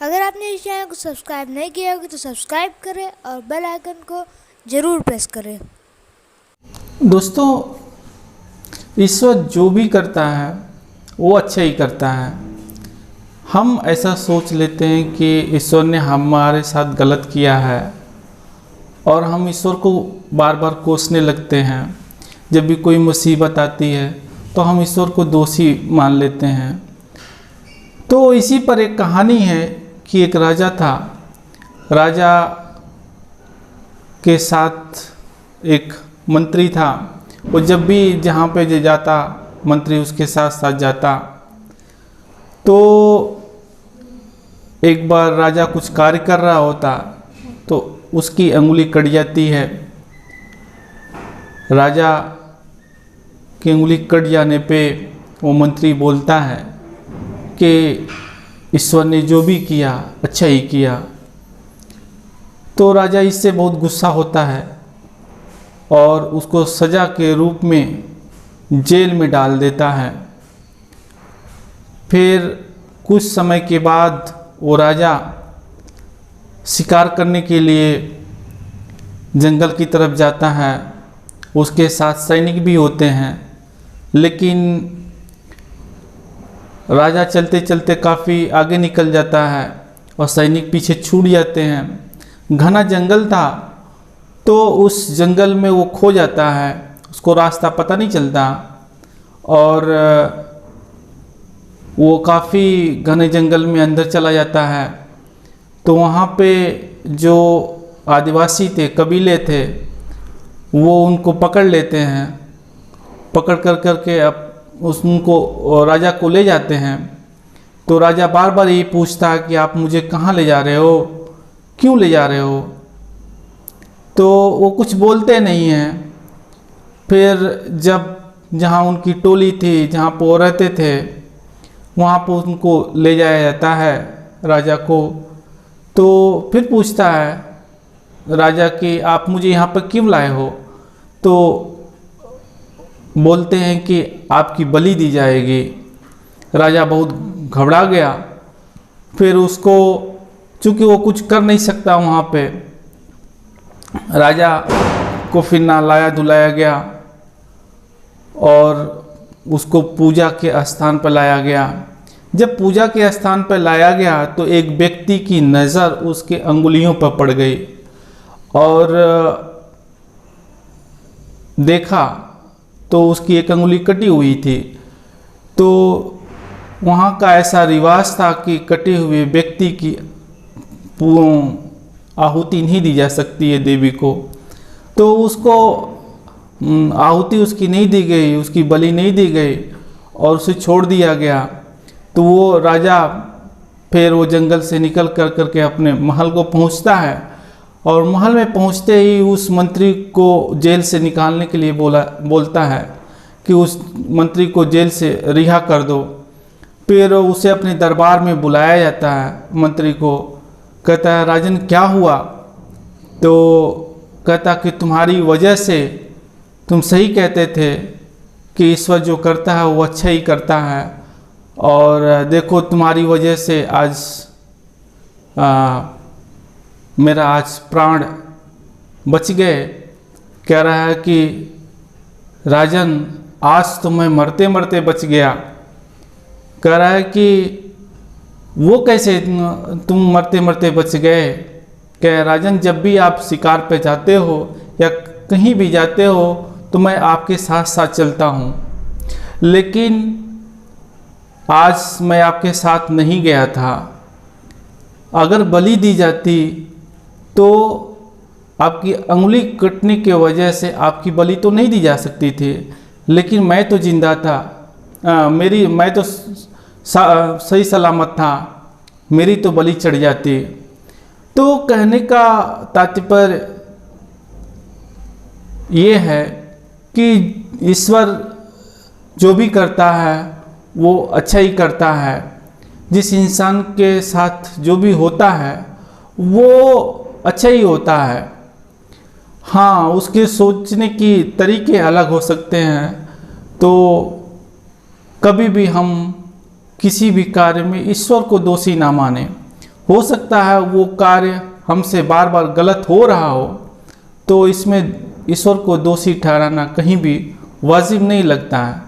अगर आपने इस चैनल को सब्सक्राइब नहीं किया होगा तो सब्सक्राइब करें और बेल आइकन को ज़रूर प्रेस करें। दोस्तों, ईश्वर जो भी करता है वो अच्छा ही करता है। हम ऐसा सोच लेते हैं कि ईश्वर ने हमारे साथ गलत किया है और हम ईश्वर को बार बार कोसने लगते हैं। जब भी कोई मुसीबत आती है तो हम ईश्वर को दोषी मान लेते हैं। तो इसी पर एक कहानी है कि एक राजा था। राजा के साथ एक मंत्री था। वो जब भी जहाँ पे जाता मंत्री उसके साथ साथ जाता। तो एक बार राजा कुछ कार्य कर रहा होता तो उसकी अंगुली कट जाती है। राजा की अंगुली कट जाने पे वो मंत्री बोलता है कि ईश्वर ने जो भी किया अच्छा ही किया। तो राजा इससे बहुत गुस्सा होता है और उसको सज़ा के रूप में जेल में डाल देता है। फिर कुछ समय के बाद वो राजा शिकार करने के लिए जंगल की तरफ जाता है। उसके साथ सैनिक भी होते हैं, लेकिन राजा चलते चलते काफ़ी आगे निकल जाता है और सैनिक पीछे छूट जाते हैं। घना जंगल था तो उस जंगल में वो खो जाता है, उसको रास्ता पता नहीं चलता और वो काफ़ी घने जंगल में अंदर चला जाता है। तो वहाँ पे जो आदिवासी थे, कबीले थे, वो उनको पकड़ लेते हैं। पकड़ करके अब उनको राजा को ले जाते हैं। तो राजा बार बार ये पूछता है कि आप मुझे कहाँ ले जा रहे हो, क्यों ले जा रहे हो। तो वो कुछ बोलते नहीं हैं। फिर जब जहाँ उनकी टोली थी, जहाँ पर वो रहते थे, वहाँ पर उनको ले जाया जाता है राजा को। तो फिर पूछता है राजा कि आप मुझे यहाँ पर क्यों लाए हो। तो बोलते हैं कि आपकी बलि दी जाएगी। राजा बहुत घबरा गया। फिर उसको, चूँकि वो कुछ कर नहीं सकता वहाँ पे, राजा को फिर नहलाया धुलाया गया और उसको पूजा के स्थान पर लाया गया। जब पूजा के स्थान पर लाया गया तो एक व्यक्ति की नज़र उसके अंगुलियों पर पड़ गई और देखा तो उसकी एक अंगुली कटी हुई थी। तो वहाँ का ऐसा रिवाज था कि कटे हुए व्यक्ति की आहुति नहीं दी जा सकती है देवी को। तो उसको आहुति उसकी नहीं दी गई, उसकी बलि नहीं दी गई और उसे छोड़ दिया गया। तो वो राजा फिर वो जंगल से निकल करके अपने महल को पहुंचता है और महल में पहुंचते ही उस मंत्री को जेल से निकालने के लिए बोलता है कि उस मंत्री को जेल से रिहा कर दो। फिर उसे अपने दरबार में बुलाया जाता है। मंत्री को कहता है, राजन क्या हुआ। तो कहता कि तुम्हारी वजह से, तुम सही कहते थे कि ईश्वर जो करता है वो अच्छा ही करता है और देखो तुम्हारी वजह से आज मेरा आज प्राण बच गए। कह रहा है कि राजन आज तो मैं मरते मरते बच गया। कह रहा है कि वो कैसे तुम मरते मरते बच गए। कह, राजन जब भी आप शिकार पे जाते हो या कहीं भी जाते हो तो मैं आपके साथ साथ चलता हूँ, लेकिन आज मैं आपके साथ नहीं गया था। अगर बलि दी जाती तो आपकी अंगुली कटने की वजह से आपकी बलि तो नहीं दी जा सकती थी, लेकिन मैं तो जिंदा था, मैं तो सही सलामत था, मेरी तो बलि चढ़ जाती। तो कहने का तात्पर्य ये है कि ईश्वर जो भी करता है वो अच्छा ही करता है। जिस इंसान के साथ जो भी होता है वो अच्छा ही होता है। हाँ, उसके सोचने की तरीके अलग हो सकते हैं। तो कभी भी हम किसी भी कार्य में ईश्वर को दोषी ना माने। हो सकता है वो कार्य हमसे बार बार गलत हो रहा हो, तो इसमें ईश्वर को दोषी ठहराना कहीं भी वाजिब नहीं लगता है।